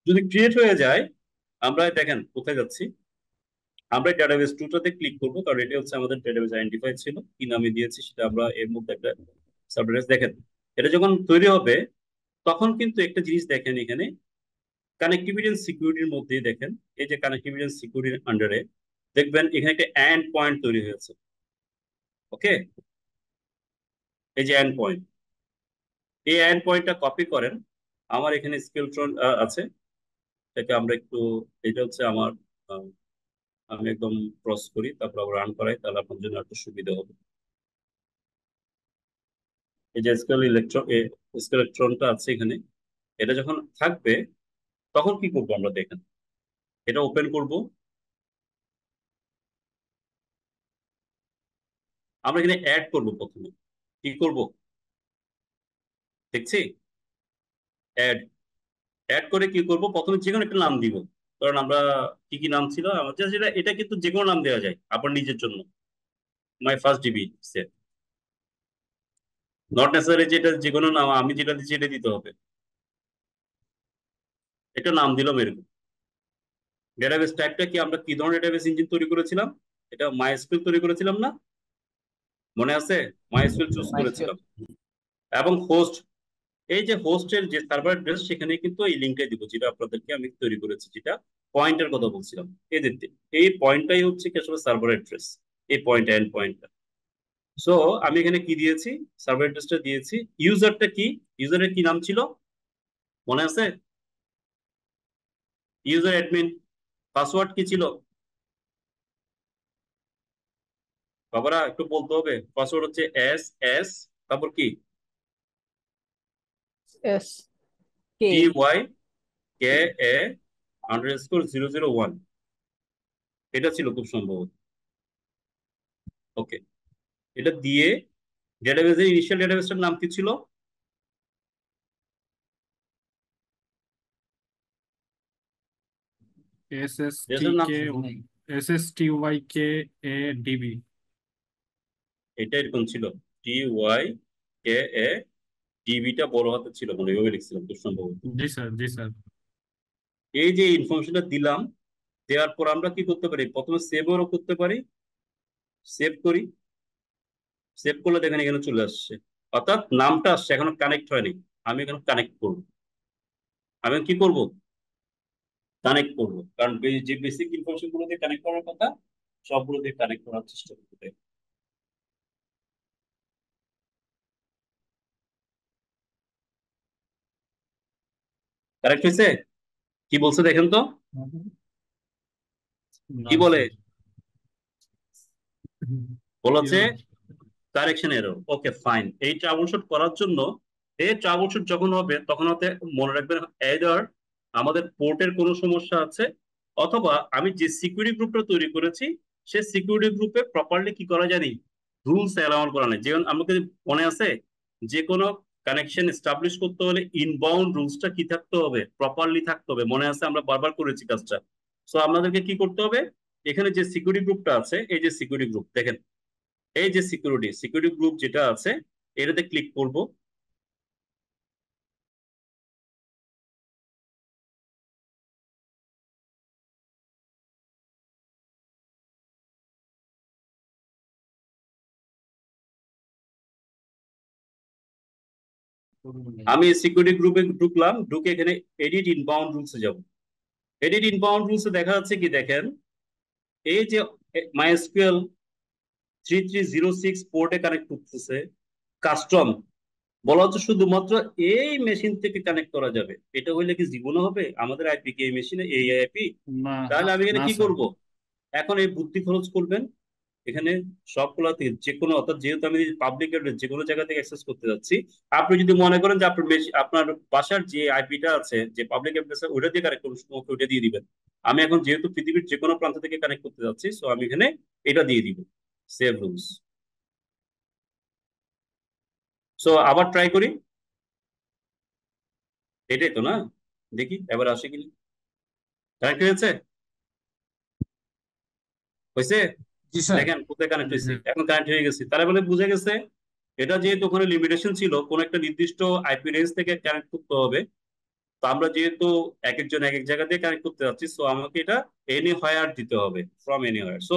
যদি ক্রিয়েট হয়ে যায়, আমরা দেখেন কোথায় যাচ্ছি, আমরা ডেটাবেস টুটাতে ক্লিক করবো, কারণ এটা হচ্ছে আমাদের ডেটাবেস আইডেন্টিফাই ছিল, কি নামে দিয়েছি সেটা আমরা এর মধ্যে একটা সাবডেটাবেস দেখেন। এটা যখন তৈরি হবে তখন কিন্তু একটা জিনিস দেখেন এখানে, কানেক্টিভিটি এন্ড সিকিউরিটির মধ্যে দেখেন, এই যে কানেক্টিভিটি এন্ড সিকিউরিটির আন্ডারে দেখবেন এখানে একটা এন্ড পয়েন্ট তৈরি হয়েছে। ওকে, এই যে এন্ড পয়েন্ট, এই এন্ড পয়েন্টটা কপি করেন। আমার এখানে স্কেলট্রন আছে, এটাকে আমরা একটু, এটা হচ্ছে আমার আহ, আমি একদম ক্রস করি, তারপর আবার রান করাই, তাহলে আপনার জন্য একটু সুবিধা হবে। এই যে স্কেলেট্রনটা আছে এখানে, এটা যখন থাকবে তখন কি করবো আমরা দেখেন, এটা ওপেন করব। আমরা এখানে অ্যাড করব প্রথমে, কি করব দেখছি, অ্যাড। অ্যাড করে কি করব, প্রথমে যে কোনো একটা নাম দিব। কারণ আমরা কি কি নাম ছিল আমার, just এটা কিন্তু যে কোনো নাম দেওয়া যায় আপনার নিজের জন্য। My first DB set, not necessary যেটা যে কোনো নাম আমি যেটা দিচ্ছি এটা দিতে হবে। একটা নাম দিলাম এরকম। ডেটাবেস টাইপটা কি, আমরা কি ধরনের ডেটাবেস ইঞ্জিন তৈরি করেছিলাম, এটা মাইএসকিউএল তৈরি করেছিলাম না, মনে আছে? MySQL choose MySQL. করেছিলাম। এবং হোস্ট, এই যে হোস্টের যে সার্ভার অ্যাড্রেস সেখানে কিন্তু এই লিঙ্কটা দিব, যেটা আপনাদেরকে আমি তৈরি করেছি, যেটা পয়েন্টের কথা বলছিলাম এদের দিয়ে। এই পয়েন্টটাই হচ্ছে কি আসলে সার্ভার অ্যাড্রেস, এই পয়েন্ট এন্ড পয়েন্টটা। সো আমি এখানে কি দিয়েছি, সার্ভার অ্যাড্রেসটা দিয়েছি। ইউজারটা কি, ইউজারের কি নাম ছিল মনে আছে? User admin. পাসওয়ার্ড কি ছিল বাবারা, একটু বলতে হবে। পাসওয়ার্ড হচ্ছে এস এস, তারপর কি, S K. T Y K A underscore 001, এটা ছিল খুব সম্ভবত। ওকে, এটা দিয়ে ডেটাবেসের ইনিশিয়াল ডেটাবেসটার নাম কি ছিল? এস এস টি ডেটার নাম, K S S T Y K A DB. এটা এরকম ছিল, টি ওয়াই কে এ, ডিবিটা বড় হাতে ছিল মানে এইভাবে লিখছিলাম খুব সম্ভবত। জি স্যার, জি স্যার। এই যে ইনফরমেশনটা দিলাম, দেওয়ার পর আমরা কি করতে পারি, প্রথমে সেভও করতে পারি। সেভ করি, সেভ করলে দেখেন এখানে চলে আসছে, অর্থাৎ নামটা আসছে, এখনো কানেক্ট হয়নি। আমি এখানে কানেক্ট করব, আমি কি করব, কানেক্ট করব, কারণ যে বেসিক ইনফরমেশন গুলো দিয়ে কানেক্ট করার কথা সবগুলো দিয়ে কানেক্ট করার চেষ্টা করতে। কানেক্ট হয়েছে? কি বলছে দেখেন তো, না কি বলে, স্যার। বলেছে error. Correction error. Okay fine, এই ট্রাবল শুট করার জন্য, এই ট্রাবল শুট যখন হবে তখন হতে মনে রাখবেন, এদার আমাদের পোর্টের কোনো সমস্যা আছে, অথবা আমি যে সিকিউরিটি গ্রুপটা তৈরি করেছি সে সিকিউরিটি গ্রুপে প্রপারলি কি করা জানি, রুলস অ্যালাউন্স করা নেই। যেমন আমাকে মনে আছে, যে কোনো কানেকশন এস্টাবলিশ করতে হলে ইনবাউন্ড রুলসটা কি থাকতে হবে, প্রপারলি থাকতে হবে, মনে আছে আমরা বারবার করেছি কাজটা। সো আপনাদেরকে কি করতে হবে, এখানে যে সিকিউরিটি গ্রুপটা আছে, এই যে সিকিউরিটি গ্রুপ দেখেন, এই যে সিকিউরিটি গ্রুপ যেটা আছে, এটাতে ক্লিক করব। আমি সিকিউরিটি গ্রুপে ঢুকলাম, ঢুকে এখানে এডিট ইনবাউন্ড রুলসে যাব। এডিট ইনবাউন্ড রুলসে দেখা যাচ্ছে কি দেখেন, এই যে মাইএসকিউএল 3306 পোর্টে কানেক্ট করতেছে, কাস্টম বলা হচ্ছে শুধুমাত্র এই মেশিন থেকে কানেক্ট করা যাবে। এটা হইলে কি জীবনে হবে আমাদের আইপি কি এই মেশিনে এই আইপি? না, তাহলে আমি এখানে না কি স্যার। করব, এখন এই বুদ্ধি খরচ করবেন এখানে সবগুলা থেকে যে কোনো, অর্থাৎ যেহেতু আমি পাবলিক অ্যাড্রেস যে কোনো জায়গা থেকে অ্যাক্সেস করতে যাচ্ছি, আপনি যদি মনে করেন যে আপনার আপনার বাসার যে আইপিটা আছে, যে পাবলিক অ্যাড্রেস ওইটা দিয়ে কানেক্ট করুন, সমস্ত ওইটা দিয়ে দিবেন। আমি এখন যেহেতু পৃথিবীর যে কোনো প্রান্ত থেকে কানেক্ট করতে যাচ্ছি, সো আমি এখানে এটা দিয়ে দিব, সেভ রুলস। সো আবার ট্রাই করি, এটাই তো না, দেখি এবার আসে কিনা। কানেক্ট হয়েছে, হয়েছে? জি স্যার। দেখেন কোথায় কানেক্ট জি হয়েছে, স্যার। এখন কানেক্ট হয়ে গেছে, তাহলে বলে বুঝে গেছে এটা যেহেতু ওখানে লিমিটেশন ছিল, কোন একটা নির্দিষ্ট আইপি রেঞ্জ থেকে কানেক্ট করতে হবে, তো আমরা যেহেতু এক একজন এক এক জায়গা দিয়ে কানেক্ট করতে যাচ্ছি, সো আমাকে এটা এনি হোয়ার দিতে হবে, ফ্রম এনি হোয়ার। সো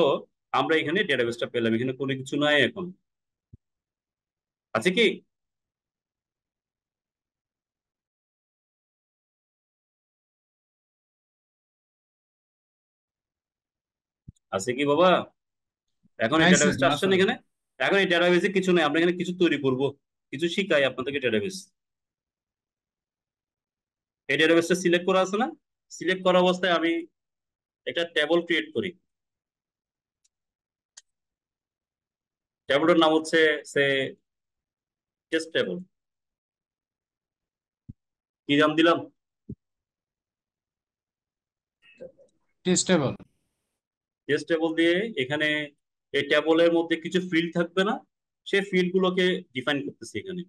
আমরা এখানে ডেটাবেসটা পেলাম, এখানে কোনো কিছু নাই এখন, আছে কি? আছে কি বাবা? এখন এই নাই স্যার, ডেটাবেসটা না আসছে না স্যার। এখানে। এখন এই ডেটাবেসে কিছু নেই, আমরা এখানে কিছু তৈরি করব, কিছু শিখাই আপনাদেরকে ডেটাবেস। এই ডেটাবেসটা সিলেক্ট করা আছে না? সিলেক্ট করা অবস্থায় আমি একটা টেবল ক্রিয়েট করি। টেবলটার নাম হচ্ছে সে টেস্ট টেবল। কি নাম দিলাম? টেস্টেবল। টেস্ট টেবল দিয়ে এখানে এই টেবলের মধ্যে কিছু ফিল্ড থাকবে না, সেই ফিল্ড গুলোকে ডিফাইন করতেছি এখানে।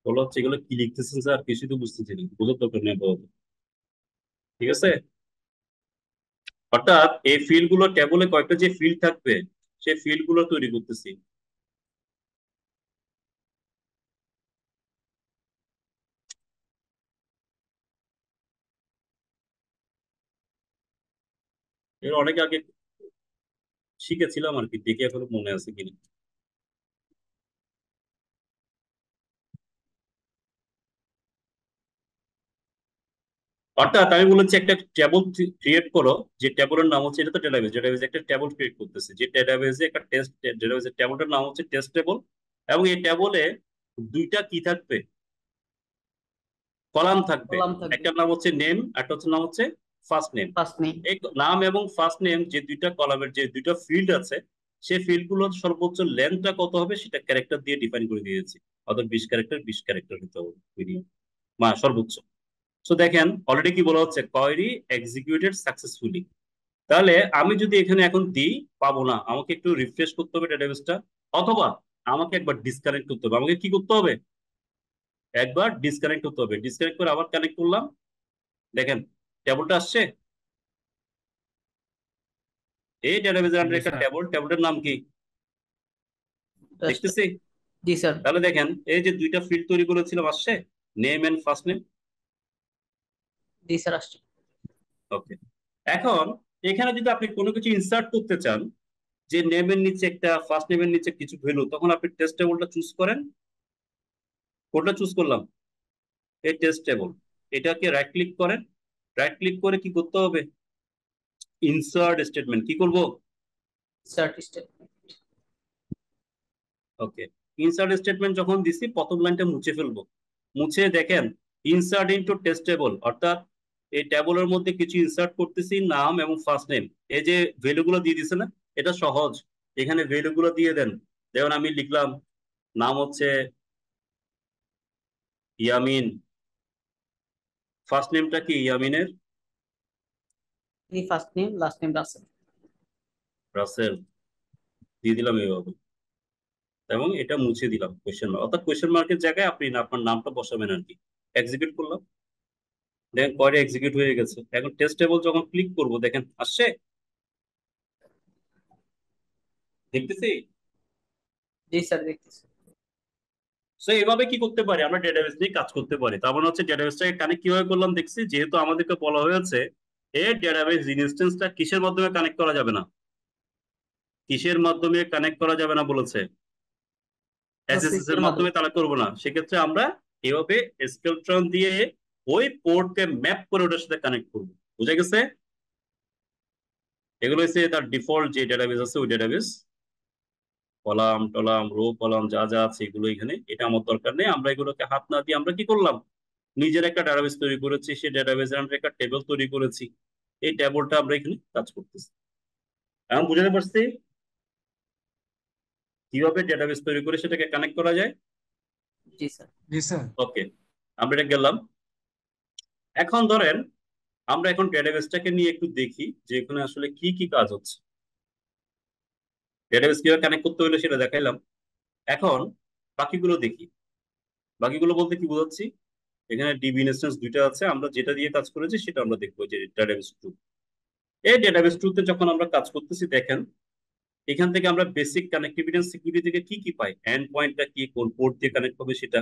বলো হচ্ছে এগুলো কি লিখতেছেন স্যার, কিছুই তো বুঝতেছি না, বোঝার দরকার নেই আপাতত। ঠিক আছে, অর্থাৎ এই ফিল্ড গুলো টেবলে কয়েকটা যে ফিল্ড থাকবে, সেই ফিল্ড গুলো তৈরি করতেছি। এর অনেক আগে শিখেছিলাম আর কি, দেখে এখনো মনে আছে কিনা। অর্থাৎ আমি বলেছি একটা টেবল ক্রিয়েট করো, যে টেবলের নাম হচ্ছে, এটা তো ডেটাবেস, ডেটাবেস একটা টেবল ক্রিয়েট করতেছে, যে ডেটাবেসে একটা টেস্ট, ডেটাবেসের টেবলটার নাম হচ্ছে টেস্ট টেবল। এবং এই টেবলে দুইটা কি থাকবে, কলাম থাকবে। কলাম থাকবে, একটা নাম হচ্ছে নেম, একটা হচ্ছে নাম হচ্ছে ফার্স্ট নেম। First name. এই নাম এবং ফার্স্ট নেম যে দুইটা কলামের যে দুইটা ফিল্ড আছে, সেই ফিল্ড গুলোর সর্বোচ্চ লেন্থটা কত হবে সেটা ক্যারেক্টার দিয়ে ডিফাইন করে দিয়েছি। অর্থাৎ 20 ক্যারেক্টার, 20 ক্যারেক্টার হতে হবে মিনিমাম, সর্বোচ্চ। সো দেখেন অলরেডি কি বলা হচ্ছে, কোয়েরি এক্সিকিউটেড সাকসেসফুলি। তাহলে আমি যদি এখানে এখন দিই, পাবো না, আমাকে একটু রিফ্রেশ করতে হবে ডেটাবেসটা, অথবা আমাকে একবার ডিসকানেক্ট করতে হবে। আমাকে কি করতে হবে? একবার ডিসকানেক্ট করতে হবে, ডিসকানেক্ট করে আবার কানেক্ট করলাম। দেখেন টেবলটা আসছে, এই ডেটাবেসের জি আন্ডারে একটা স্যার। টেবল, টেবলটার নাম কি দেখতেছি? জি স্যার। তাহলে দেখেন এই যে দুইটা ফিল্ড তৈরি করেছিলাম, আসছে নেম এন্ড ফার্স্ট নেম। জি স্যার আসছে। ওকে, এখন এখানে যদি আপনি কোনো কিছু ইনসার্ট করতে চান, যে নেমের নিচে একটা, ফার্স্ট নেমের নিচে কিছু ভ্যালু, তখন আপনি টেস্ট টেবলটা চুজ করেন। কোনটা চুজ করলাম? এই টেস্ট টেবল। এটাকে রাইট ক্লিক করেন, রাইট ক্লিক করে কি করতে হবে? ইনসার্ট স্টেটমেন্ট কি করব? সার্ট স্টেটমেন্ট। ওকে, ইনসার্ট স্টেটমেন্ট যখন দিছি, প্রথম লাইনটা মুছে ফেলবো। মুছে দেখেন ইনসার্ট ইনটু টেস্ট টেবল, অর্থাৎ এই টেবলের মধ্যে কিছু ইনসার্ট করতেছি, নাম এবং ফার্স্ট নেম। এই যে ভ্যালু গুলো দিয়ে দিছে না, এটা সহজ। এখানে ভ্যালু গুলো দিয়ে দেন। যেমন আমি লিখলাম নাম হচ্ছে ইয়ামিন, ফার্স্ট নেমটা কি ইয়ামিনের? এই first name, last name Russell. Russell দিয়ে দিলাম এইভাবে, এবং এটা মুছে দিলাম কোয়েশ্চেন মার্ক, অর্থাৎ কোয়েশ্চেন মার্কের জায়গায় আপনি আপনার নামটা বসাবেন আর কি। এক্সিকিউট করলাম, দেখেন পরে এক্সিকিউট হয়ে গেছে। এখন টেস্ট টেবল যখন ক্লিক করব, দেখেন আসছে, দেখতেছি। জি স্যার দেখতেছি। সো এইভাবে কি করতে পারি, আমরা ডেটাবেস নিয়ে কাজ করতে পারি। তার মানে হচ্ছে ডেটাবেসটাকে কানেক্ট কিভাবে করলাম দেখছি, যেহেতু আমাদেরকে বলা হয়েছে এই ডেটাবেস ইনস্টেন্সটা কিসের মাধ্যমে কানেক্ট করা যাবে না, কিসের মাধ্যমে কানেক্ট করা যাবে না বলেছে, এসএসএস এর সুইচের মাধ্যমে মাধ্যমে। তাহলে করবো না। সেক্ষেত্রে আমরা এভাবে স্কেলট্রন দিয়ে ওই পোর্টকে ম্যাপ করে ওটার সাথে কানেক্ট করবো। বুঝা গেছে? এগুলো হচ্ছে তার ডিফল্ট যে ডেটাবেস আছে, ওই ডেটাবেস। কলাম টলাম রো কলাম যা যা আছে এগুলো এখানে, এটা আমার দরকার নেই। আমরা এগুলোকে হাত না দিয়ে আমরা কি করলাম, নিজের একটা ডেটাবেস তৈরি করেছি, সেই ডেটাবেসের আমরা একটা টেবিল তৈরি করেছি। এই টেবিলটা আমরা এখানে কাজ করতেছি। এখন বুঝতে পারছি কিভাবে ডেটাবেস তৈরি করে সেটাকে কানেক্ট করা যায়। জি স্যার। জি স্যার। ওকে, আমরা এটা গেলাম। এখন ধরেন আমরা এখন ডেটাবেসটাকে নিয়ে একটু দেখি যে এখানে আসলে কি কি কাজ হচ্ছে। ডেটাবেস কিভাবে কানেক্ট করতে হলো সেটা দেখাইলাম। এখন বাকিগুলো দেখি। বাকিগুলো বলতে কি বোঝাচ্ছি, এখানে ডিবি ইনস্ট্যান্স দুইটা আছে, আমরা যেটা দিয়ে কাজ করেছি সেটা আমরা দেখবো, যে ডেটাবেস টু। এই ডেটাবেস টু তে যখন আমরা কাজ করতেছি, দেখেন এখান থেকে আমরা বেসিক কানেক্টিভিটি এন্ড সিকিউরিটি থেকে কি কি পাই, এন্ড পয়েন্টটা কি, কোন পোর্ট দিয়ে কানেক্ট হবে সেটা,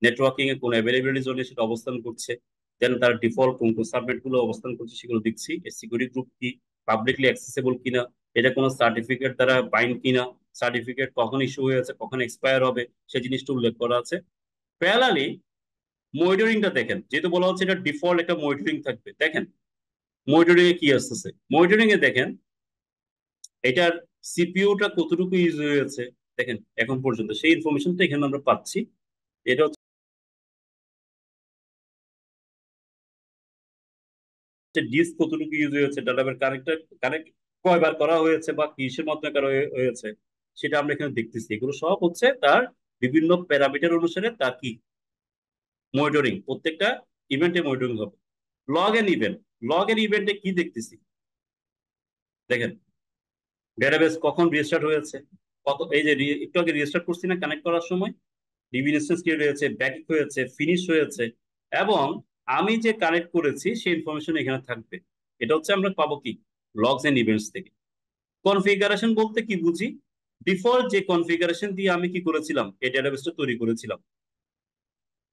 নেটওয়ার্কিং এ কোন অ্যাভেলেবিলিটি জোনে সেটা অবস্থান করছে, দেন তার ডিফল্ট কোন কোন সাবনেট গুলো অবস্থান করছে সেগুলো দেখছি, সিকিউরিটি গ্রুপ কি, পাবলিকলি অ্যাক্সেসিবল কিনা, এটা কোনো সার্টিফিকেট দ্বারা বাইন্ড কিনা, সার্টিফিকেট কখন ইস্যু হয়েছে, কখন এক্সপায়ার হবে, সেই জিনিসটা উল্লেখ করা আছে। প্যারালালি মনিটরিংটা দেখেন, যেহেতু বলা হচ্ছে এটা ডিফল্ট একটা মনিটরিং থাকবে, দেখেন মনিটরিং এ কি আসতেছে। মনিটরিং এ দেখেন এটার সিপিইউটা কতটুকু ইউজ হয়েছে, দেখেন এখন পর্যন্ত সেই ইনফরমেশনটা এখানে আমরা পাচ্ছি। এটা হচ্ছে ডিস্ক কতটুকু ইউজ হয়েছে, ডাটাবেস কানেক্ট কয়বার করা হয়েছে বা কিসের মাধ্যমে করা হয়েছে, সেটা আমরা এখানে দেখতেছি। এগুলো সব হচ্ছে তার বিভিন্ন প্যারামিটার অনুসারে তার কি মনিটরিং, প্রত্যেকটা ইভেন্টে মনিটরিং হবে। লগ এন্ড ইভেন্টে কি দেখতেছি, দেখেন ডেটাবেস কখন রিস্টার্ট হয়েছে, কত এই যে একটু আগে রিস্টার্ট করছি না কানেক্ট করার সময়, ডিবি ইনস্ট্যান্স ক্রিয়েট হয়েছে, ব্যাকআপ হয়েছে, ফিনিশ হয়েছে, এবং আমি যে কানেক্ট করেছি সেই ইনফরমেশন এখানে থাকবে। এটা হচ্ছে আমরা পাবো কি লগস এন্ড ইভেন্টস থেকে। কনফিগারেশন বলতে কি বুঝি, ডিফল্ট যে কনফিগারেশন দিয়ে আমি কি করেছিলাম এই ডেটাবেসটা তৈরি করেছিলাম,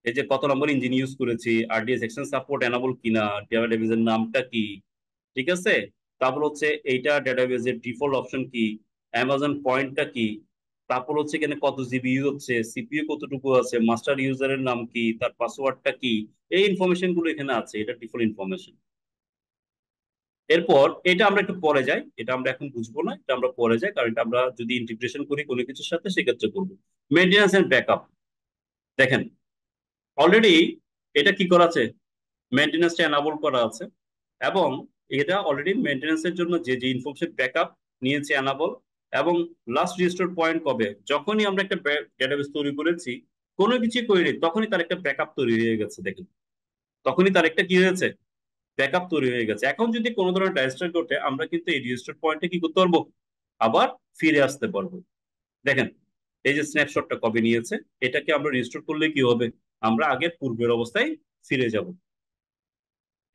এই যে কত নম্বর ইঞ্জিন ইউজ করেছি, আরডিএস এক্সটেনশন সাপোর্ট এনাবল কিনা, ডেটাবেসের নামটা কি, ঠিক আছে, তারপর হচ্ছে এইটা ডেটাবেসের ডিফল্ট অপশন কি, অ্যামাজন পয়েন্টটা কি, তারপর হচ্ছে এখানে কত জিবি ইউজ হচ্ছে, সিপিইউ কতটুকু আছে, মাস্টার ইউজারের নাম কি, তার পাসওয়ার্ডটা কি, এই ইনফরমেশন গুলো এখানে আছে, এটা ডিফল্ট ইনফরমেশন। এরপর এটা আমরা একটু পরে যাই, এটা আমরা এখন বুঝবো না, এটা আমরা পরে যাই, কারণ এটা আমরা যদি ইন্টিগ্রেশন করি কোনো কিছুর সাথে সেক্ষেত্রে করবো। মেনটেন্যান্স এন্ড ব্যাকআপ, দেখেন অলরেডি এটা কি করা আছে, মেনটেন্যান্সটা এনাবল করা আছে, এবং এটা অলরেডি মেনটেন্যান্সের জন্য যে যে ইনফরমেশন ব্যাকআপ নিয়েছে এনাবল। এবং লাস্ট রিস্টোর পয়েন্ট কবে, যখনই আমরা একটা ডেটাবেস তৈরি করেছি, কোনো কিছু করিনি, তখনই তার একটা ব্যাকআপ তৈরি হয়ে গেছে, দেখেন তখনই তার একটা কি হয়েছে, ব্যাকআপ তৈরি হয়ে গেছে। এখন যদি কোনো ধরনের ডায়াস্টার ঘটে, আমরা কিন্তু এই রিস্টোর পয়েন্টে কি করতে পারবো, আবার ফিরে আসতে পারবো। দেখেন এই যে স্ন্যাপশটটা কবে নিয়েছে, এটাকে আমরা রিস্টোর করলে কি হবে, আমরা আগের পূর্বের অবস্থায় ফিরে যাব।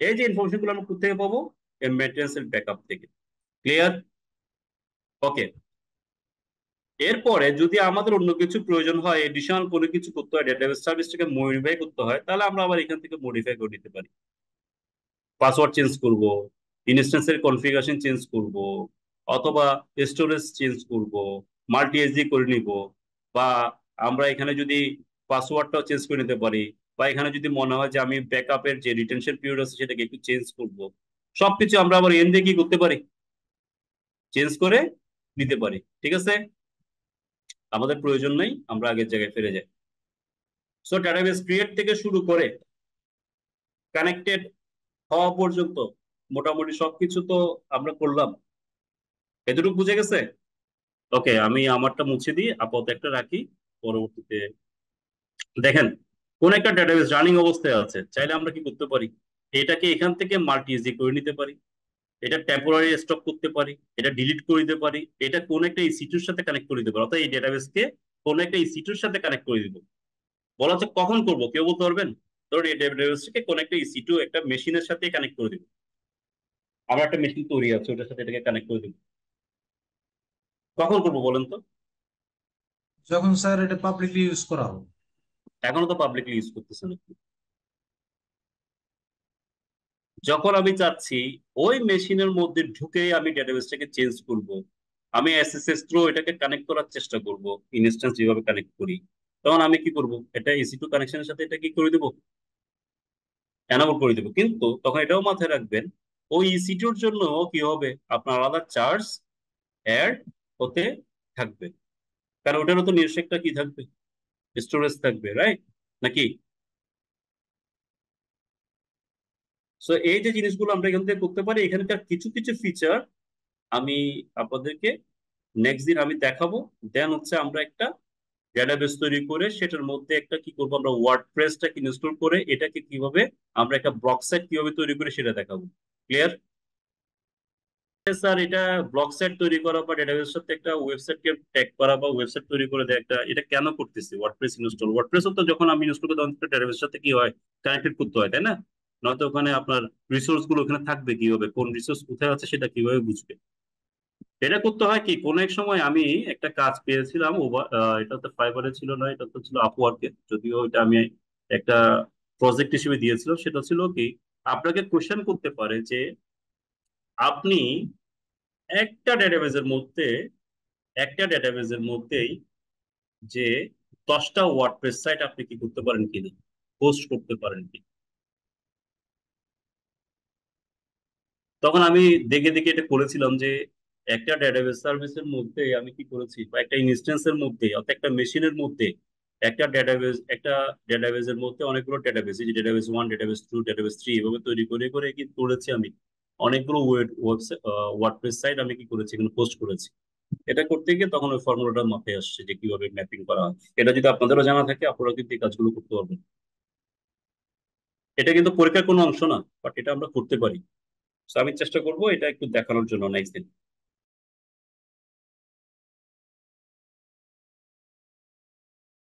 এই যে ইনফরমেশন গুলো আমরা কোথা থেকে পাবো, এই মেনটেন্যান্স এর ব্যাকআপ থেকে। ক্লিয়ার? ওকে। এরপরে যদি আমাদের অন্য কিছু প্রয়োজন হয়, এডিশনাল কোনো কিছু করতে হয়, ডেটাবেস সার্ভিসটাকে মডিফাই করতে হয়, তাহলে আমরা আবার এখান থেকে মডিফাই করে নিতে পারি। পাসওয়ার্ড চেঞ্জ করব, ইনস্ট্যান্সের কনফিগারেশন চেঞ্জ করব, অথবা স্টোরেজ চেঞ্জ করব, মাল্টি এসডি করে নিব, বা আমরা এখানে যদি পাসওয়ার্ডটাও চেঞ্জ করে নিতে পারি, বা এখানে যদি মনে হয় যে আমি ব্যাকআপের যে রিটেনশন পিরিয়ড আছে সেটাকে একটু চেঞ্জ করব, সবকিছু আমরা আবার এন দিয়ে কি করতে পারি, চেঞ্জ করে নিতে পারি। ঠিক আছে, আমাদের প্রয়োজন নেই, আমরা আগের জায়গায় ফিরে যাই। সো ডাটাবেস ক্রিয়েট থেকে শুরু করে কানেক্টেড হওয়া পর্যন্ত মোটামুটি সবকিছু তো আমরা করলাম, এতটুকু বুঝে গেছে? ওকে, আমি আমারটা মুছে দিই, আপাতত একটা রাখি, পরবর্তীতে দেখেন কোন একটা ডাটাবেস রানিং অবস্থায় আছে, চাইলে আমরা কি করতে পারি, এটাকে এখান থেকে মাল্টি ইজি করে নিতে পারি, এটা টেম্পোরারি স্টপ করতে পারি, এটা ডিলিট করে দিতে পারি, এটা কোন একটা ইসিটির সাথে কানেক্ট করে দিতে পারি, অর্থাৎ এই ডেটাবেসকে কোন একটা ইসিটির সাথে কানেক্ট করে দিব। বলা হচ্ছে কখন করবো, কেউ বলতে পারবেন? ধরুন এই ডেটাবেসটাকে কোন একটা ইসি2 একটা মেশিনের সাথে কানেক্ট করে দিব, আমার একটা মেশিন তৈরি আছে ওটার সাথে এটাকে কানেক্ট করে দিব, কখন করবো বলেন তো? যখন স্যার এটা পাবলিকলি ইউজ করা হবে। এখনো তো পাবলিকলি ইউজ করতেছে না। যখন আমি চাচ্ছি ওই মেশিনের মধ্যে ঢুকে আমি ডেটাবেসটাকে চেঞ্জ করব, আমি এসএসএস থ্রু এটাকে কানেক্ট করার চেষ্টা করব, ইনস্ট্যান্স যেভাবে কানেক্ট করি, তখন আমি কি করব, এটা এসি2 কানেকশনের সাথে এটা কি করে দেবো, এনাবল করে দেবো। কিন্তু তখন এটাও মাথায় রাখবেন ওই ইসি2 এর জন্য কি হবে, আপনার আলাদা চার্জ অ্যাড হতে থাকবে, কারণ ওটারও তো নিজস্ব একটা কি থাকবে, স্টোরেজ থাকবে, রাইট নাকি? সো এই যে জিনিসগুলো আমরা এখান থেকে করতে পারি, এখানকার কিছু কিছু ফিচার আমি আপনাদেরকে নেক্সট দিন আমি দেখাবো। দেন হচ্ছে আমরা একটা ডেটাবেস তৈরি করে সেটার মধ্যে একটা কি করবো, আমরা ওয়ার্ডপ্রেসটাকে ইনস্টল করে এটাকে কিভাবে আমরা একটা ব্লগ সাইট কিভাবে তৈরি করে সেটা দেখাবো। ক্লিয়ার? স্যার এটা ব্লগ সাইট তৈরি করা বা ডেটাবেসের সাথে একটা ওয়েবসাইটকে ট্যাগ করা বা ওয়েবসাইট তৈরি করে দেয় একটা, এটা কেন করতেছি, ওয়ার্ডপ্রেস ইনস্টল, ওয়ার্ডপ্রেস তো যখন আমি ইনস্টল করি তখন ডেটাবেসের সাথে কি হয়, কানেক্টেড করতে হয়, তাই না? নয়তো ওখানে আপনার রিসোর্স গুলো ওখানে থাকবে কিভাবে, কোন রিসোর্স কোথায় আছে সেটা কিভাবে বুঝবে? এটা করতে হয় কি, কোন এক সময় আমি একটা কাজ পেয়েছিলাম এটা তো ফাইবারে ছিল না, এটা তো ছিল আপওয়ার্কে, যদিও এটা আমি একটা প্রজেক্ট হিসেবে দিয়েছিলাম। সেটা ছিল কি, আপনাকে কোশ্চেন করতে পারে যে আপনি একটা ডেটাবেজের মধ্যে একটা ডেটাবেজের মধ্যেই যে 10টা ওয়ার্ডপ্রেস সাইট আপনি কি করতে পারেন কিনা, হোস্ট করতে পারেন কি। তখন আমি দেখে দেখে এটা করেছিলাম যে একটা ডেটাবেস সার্ভিসের মধ্যে আমি কি করেছি, বা একটা ইনস্ট্যান্সের মধ্যে অর্থাৎ একটা মেশিনের মধ্যে একটা ডেটাবেসের মধ্যে অনেকগুলো ডেটাবেস, এই যে ডেটাবেস 1, ডেটাবেস 2, ডেটাবেস 3 এভাবে তৈরি করে করে কি করেছি আমি, অনেকগুলো ওয়ার্ডপ্রেস সাইট আমি কি করেছি, এখানে পোস্ট করেছি। এটা করতে গিয়ে তখন ওই ফর্মুলাটা মাথায় আসছে যে কিভাবে ম্যাপিং করা হয়। এটা যদি আপনাদেরও জানা থাকে, আপনারা কিন্তু এই কাজগুলো করতে পারবেন। এটা কিন্তু পরীক্ষার কোনো অংশ না, বাট এটা আমরা করতে পারি। তো আমি চেষ্টা করবো এটা একটু দেখানোর জন্য নেক্সট দিন।